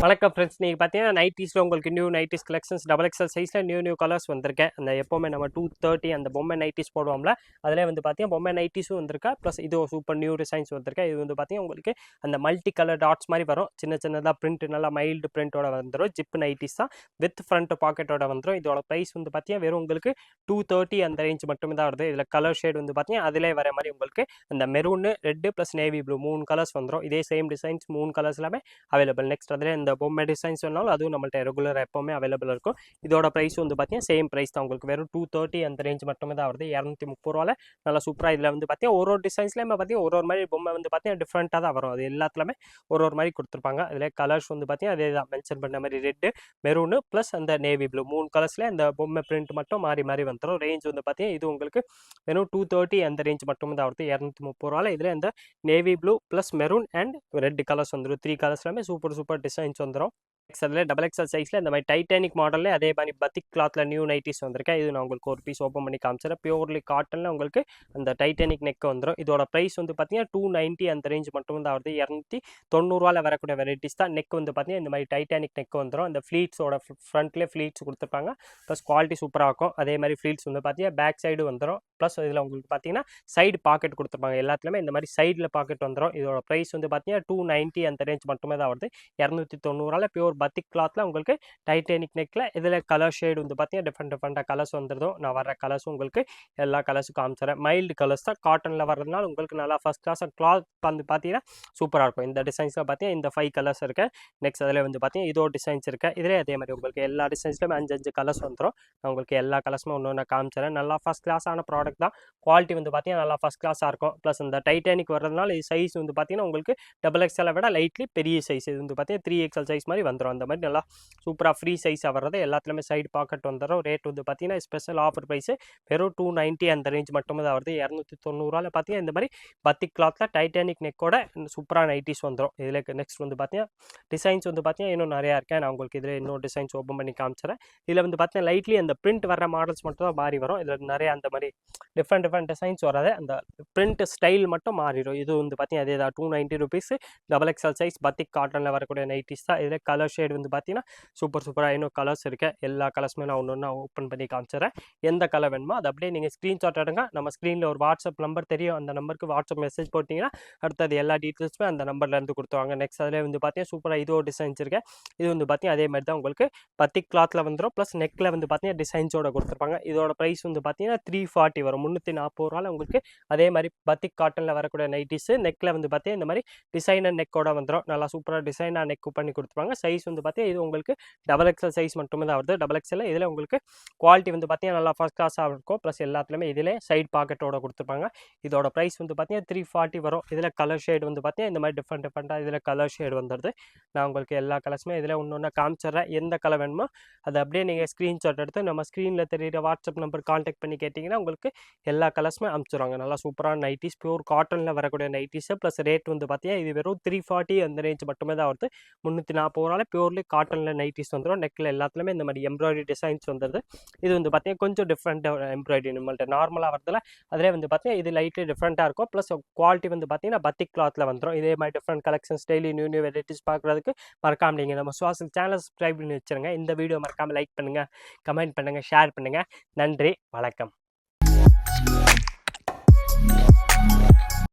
வணக்கம் ஃப்ரெண்ட்ஸ், நீங்கள் பார்த்தீங்கன்னா நைட்டிஸில் உங்களுக்கு new nighties collections double XL சைஸில் நியூ கலர்ஸ் வந்திருக்கேன். அந்த எப்போவுமே நம்ம 230 அந்த பொம்மை நைட்டிஸ் போடுவோம்ல, அதிலே வந்து பார்த்தீங்கன்னா பொம்மை நைட்டிஸும் வந்திருக்கா. ப்ளஸ் இது சூப்பர் நியூ டிசைன்ஸ் வந்திருக்கா. இது வந்து பார்த்தீங்கன்னா உங்களுக்கு அந்த மல்டி கலர் டாட்ஸ் மாதிரி வரும். சின்ன சின்னதாக பிரிண்ட் நல்லா மைல்டு பிரிண்டோட வந்துடும். ஜிப் நைட்டிஸ் தான் வித் ஃப்ரண்ட் பாக்கெட்டோட வந்துடும். இதோட ப்ரைஸ் வந்து பார்த்தீங்கன்னா வெறும் உங்களுக்கு 230 அந்த ரேஞ்ச் மட்டுமே தான் வருது. இதில் கலர் ஷேட் வந்து பார்த்தீங்கன்னா அதிலே வர மாதிரி உங்களுக்கு அந்த maroon red plus navy blue 3 colours வந்துடும். இதே சேம் டிசைன்ஸ் 3 கலர்ஸ் எல்லாமே அவைலபிள். நெக்ஸ்ட் அதில் இந்த பொம்மை டிசைன்ஸ் சொன்னாலும் அதுவும் நம்மள்ட்ட ரெகுலர் எப்போவுமே அவைலபிள் இருக்கும். இதோட ப்ரைஸ் வந்து பார்த்தீங்கன்னா சேம் ப்ரைஸ் தான். உங்களுக்கு வெறும் 230 அந்த ரேஞ்ச் மட்டுமே தான் வருது. 230 ரூபாயில் நல்லா சூப்பராக. இதில் வந்து பார்த்தீங்கன்னா ஒரு டிசைன்ஸ்லேயுமே பார்த்தீங்கன்னா ஒரு மாதிரி பொம்மை வந்து பார்த்தீங்கன்னா டிஃப்ரெண்ட்டாக தான் வரும். அது எல்லாத்துலேயுமே ஒரு மாதிரி கொடுத்துருப்பாங்க. அதில் கலர்ஸ் வந்து பார்த்தீங்கன்னா அதே தான் மென்ஷன் பண்ண மாதிரி ரெட்டு மெரூனு ப்ளஸ் அந்த நேவி ப்ளூ 3 கலர்ஸ்லேயே அந்த பொம்மை பிரிண்ட் மட்டும் மாறி மாறி வந்துடும். ரேஞ்ச் வந்து பார்த்தீங்கன்னா இது உங்களுக்கு வெறும் 230 அந்த ரேஞ்ச் மட்டுமே தான் வருது. 230 ரூபாயில் இதில் இந்த navy blue plus maroon and red colours வந்துடும். 3 கலர்ஸ்லாமே சூப்பர் டிசைன்ஸ் வந்துடும். அதில் டபுள் எக்ஸல் சைஸில் இந்த மாதிரி டைட்டானிக் மாடலில் அதே மாதிரி பத்திக் கிளாத்தில் நியூ நைட்டிஸ் வந்திருக்கேன். இது நான் உங்களுக்கு ஒரு பீஸ் ஓப்பன் பண்ணி காமிச்சிடறேன். பியூர்லி காட்டனில் உங்களுக்கு அந்த டைட்டானிக் நெக் வந்துடும். இதோட ப்ரைஸ் வந்து பார்த்தீங்கன்னா 290 அந்த ரேஞ்ச் மட்டும் தான் வருது. 290 வரக்கூடிய வெரைட்டிஸ் தான். நெக் வந்து பார்த்தீங்கன்னா இந்த மாதிரி டைட்டானிக் நெக் வந்துடும். அந்த ஃப்ளீட்ஸோட ஃப்ரண்ட்லேயே ஃப்ளீட்ஸ் கொடுத்துருப்பாங்க. ப்ளஸ் குவாலிட்டி சூப்பராக இருக்கும். அதே மாதிரி ஃப்ளீட்ஸ் வந்து பார்த்தீங்கன்னா பேக் சைடு வந்துடும். ப்ளஸ் இதில் உங்களுக்கு பார்த்தீங்கன்னா சைடு பாக்கெட் கொடுத்துருப்பாங்க. எல்லாத்துலேயுமே இந்த மாதிரி சைடில் பாக்கெட் வந்துடும். இதோட ப்ரைஸ் வந்து பார்த்தீங்கன்னா 290 அந்த ரேஞ்ச் மட்டுமே தான் வருது. 290 பியூர் பத்திக் கிளாத்தில் உங்களுக்கு டைட்டானிக் நெக்கில் இதில் கலர் ஷேடு வந்து பார்த்தீங்கன்னா டிஃப்ரெண்ட்டாக கலர்ஸ் வந்துடும். நான் வர கலர்ஸும் உங்களுக்கு எல்லா கலர்ஸும் காமிச்சிடறேன். மைல்டு கலர்ஸ் தான் காட்டனில் வர்றதுனால உங்களுக்கு நல்லா ஃபஸ்ட் கிளாஸ் கிளாத் வந்து பார்த்தீங்கன்னா சூப்பராக இருக்கும். இந்த டிசைன்ஸில் பார்த்தீங்கன்னா இந்த 5 கலர்ஸ் இருக்குது. நெக்ஸ்ட் அதில் வந்து பார்த்தீங்கன்னா இதோ டிசைன்ஸ் இருக்குது. இதிலே அதே மாதிரி உங்களுக்கு எல்லா டிசைன்ஸ்லையுமே 5 கலர்ஸ் வந்துடும். நான் உங்களுக்கு எல்லா கலர்ஸுமே ஒன்று காமிச்சிடறேன். நல்லா ஃபஸ்ட் கிளாஸான ப்ராடக்ட் தான். குவாலிட்டி வந்து பார்த்தீங்கன்னா நல்லா ஃபஸ்ட் கிளாஸாக இருக்கும். ப்ளஸ் இந்த டைட்டானிக் வர்றதுனால இது சைஸ் வந்து பார்த்தீங்கன்னா உங்களுக்கு டபுள் எக்ஸலை விட லைட்லி பெரிய சைஸ். இது வந்து பார்த்தீங்கன்னா 3XL சைஸ் மாதிரி வந்துடும். அந்த மாதிரி நல்லா சூப்பராக ஃப்ரீ சைஸாக வர்றது. எல்லாத்துலேயுமே சைடு பாக்கெட் வந்துடும். ரேட் வந்து பார்த்தீங்கன்னா ஸ்பெஷல் ஆஃபர் ப்ரைஸு வெறும் 290 அந்த ரேஞ்ச் மட்டுமே தான் வருது. 290 பார்த்தீங்கன்னா இந்த மாதிரி பத்திக் கிளாத்தில் டைட்டானிக் நெக்கோட சூப்பராக நைட்டிஸ் வந்துடும். இதில் நெக்ஸ்ட் வந்து பார்த்தீங்கன்னா டிசைன்ஸ் வந்து பார்த்தீங்கன்னா இன்னும் நிறையா இருக்கேன். நான் உங்களுக்கு இதில் இன்னும் டிசைன்ஸ் ஓப்பன் பண்ணி காமிச்சிடறேன். இதில் வந்து பார்த்தீங்கன்னா லைட்லி அந்த பிரிண்ட் வர மாடல்ஸ் மட்டும் தான் மாறி வரும். இதில் நிறைய அந்த மாதிரி டிஃப்ரெண்ட் டிசைன்ஸ் வராது. அந்த பிரிண்ட் ஸ்டைல் மட்டும் மாறிடும். இது வந்து பார்த்தீங்கன்னா அதே தான் 290 ருபீஸ். டபுள் எக்ஸல் சைஸ் பத்திக் காட்டனில் வரக்கூடிய நைட்டிஸ் தான். இதில் கலர் ஷேட் வந்து பார்த்தீங்கன்னா சூப்பராக இன்னும் கலர்ஸ் இருக்குது. எல்லா கலர்ஸுமே நான் ஒன்று ஓப்பன் பண்ணி காமிச்சிடறேன். எந்த கலர் வேணுமோ அதை அப்படியே நீங்கள் ஸ்க்ரீன்ஷாட் எடுங்க. நம்ம ஸ்க்ரீனில் ஒரு வாட்ஸ்அப் நம்பர் தெரியும். அந்த நம்பருக்கு வாட்ஸ்அப் மெசேஜ் போட்டிங்கன்னா அடுத்தது எல்லா டீட்டெயில்ஸுமே அந்த நம்பர்லேருந்து கொடுத்துருவாங்க. நெக்ஸ்ட் அதில் வந்து பார்த்தீங்கன்னா சூப்பராக இது ஒரு டிசைன்ஸ் இருக்குது. இது வந்து பார்த்தீங்கன்னா அதே மாதிரி தான் உங்களுக்கு பத்திக் கிளாத்தில் வந்துடும். ப்ளஸ் நெக்கில் வந்து பார்த்தீங்கன்னா டிசைன்ஸோட கொடுத்துருப்பாங்க. இதோட ப்ரைஸ் வந்து பார்த்தீங்கன்னா 340 வரும். 340 ரூபாயில் உங்களுக்கு அதே மாதிரி பத்திக் காட்டனில் வரக்கூடிய நைட்டிஸு நெக்கில் வந்து பார்த்தீங்கன்னா இந்த மாதிரி டிசைனர் நெக்கோட வந்துடும். நல்லா சூப்பராக டிசைனாக நெக் பண்ணி கொடுத்துருப்பாங்க. சைஸ் வந்து பார்த்தீங்கன்னா இது உங்களுக்கு டபுள் எக்ஸல் சைஸ் மட்டுமே தான் வருது. டபுள் எக்ஸல் இதில் உங்களுக்கு குவாலிட்டி வந்து பார்த்தீங்கன்னா நல்லா ஃபஸ்ட் கிளாஸாக இருக்கும். ப்ளஸ் எல்லாத்துலேயுமே இதிலே சைடு பாக்கெட்டோட கொடுத்துருப்பாங்க. இதோட ப்ரைஸ் வந்து பார்த்தீங்கன்னா 340 வரும். இதில் கலர் ஷேடு வந்து பார்த்தீங்கன்னா இந்த மாதிரி டிஃப்ரெண்ட்டாக இதில் கலர் ஷேடு வந்துடுது. நான் உங்களுக்கு எல்லா கலர்ஸுமே இதில் ஒன்று காமிச்சிட்றேன். எந்த கலர் வேணுமோ அதை அப்படியே நீங்கள் ஸ்க்ரீன்ஷாட் எடுத்து நம்ம ஸ்க்ரீனில் தெரியுற வாட்ஸ்அப் நம்பர் கான்டாக்ட் பண்ணி கேட்டிங்கன்னா உங்களுக்கு எல்லா கலர்ஸுமே அனுப்பிச்சிடுவாங்க. நல்லா சூப்பரான நைட்டிஸ் பியூர் காட்டனில் வரக்கூடிய நைட்டிஸு. ப்ளஸ் ரேட் வந்து பார்த்தீங்கன்னா இது வெறும் 340 அந்த ரேஞ்ச் மட்டுமே தான் வருது. 340 பியூர்லி காட்டனில் நைட்டிஸ் வந்துடும். நெக்கில் எல்லாத்துலேயுமே இந்த மாதிரி எம்ப்ராய்டரி டிசைன்ஸ் வந்துடுது. இது வந்து பார்த்தீங்கன்னா கொஞ்சம் டிஃப்ரெண்ட்டாக எம்ப்ராய்டரி நம்மள்ட்ட நார்மலாக வரதில்ல. அதிலே வந்து பார்த்தீங்கன்னா இது லைட்லி டிஃப்ரெண்ட்டாக இருக்கும். ப்ளஸ் குவாலிட்டி வந்து பார்த்தீங்கன்னா பத்திக் கிளாத்தில் வந்துடும். இதே மாதிரி different collections daily new varieties பார்க்குறதுக்கு மறக்காம நீங்கள் நம்ம சுவாசல் சேனல் சப்ஸ்கிரைப் பண்ணி வச்சுருங்க. இந்த வீடியோ மறக்காமல் லைக் பண்ணுங்கள், கமெண்ட் பண்ணுங்கள், ஷேர் பண்ணுங்கள். நன்றி, வணக்கம்.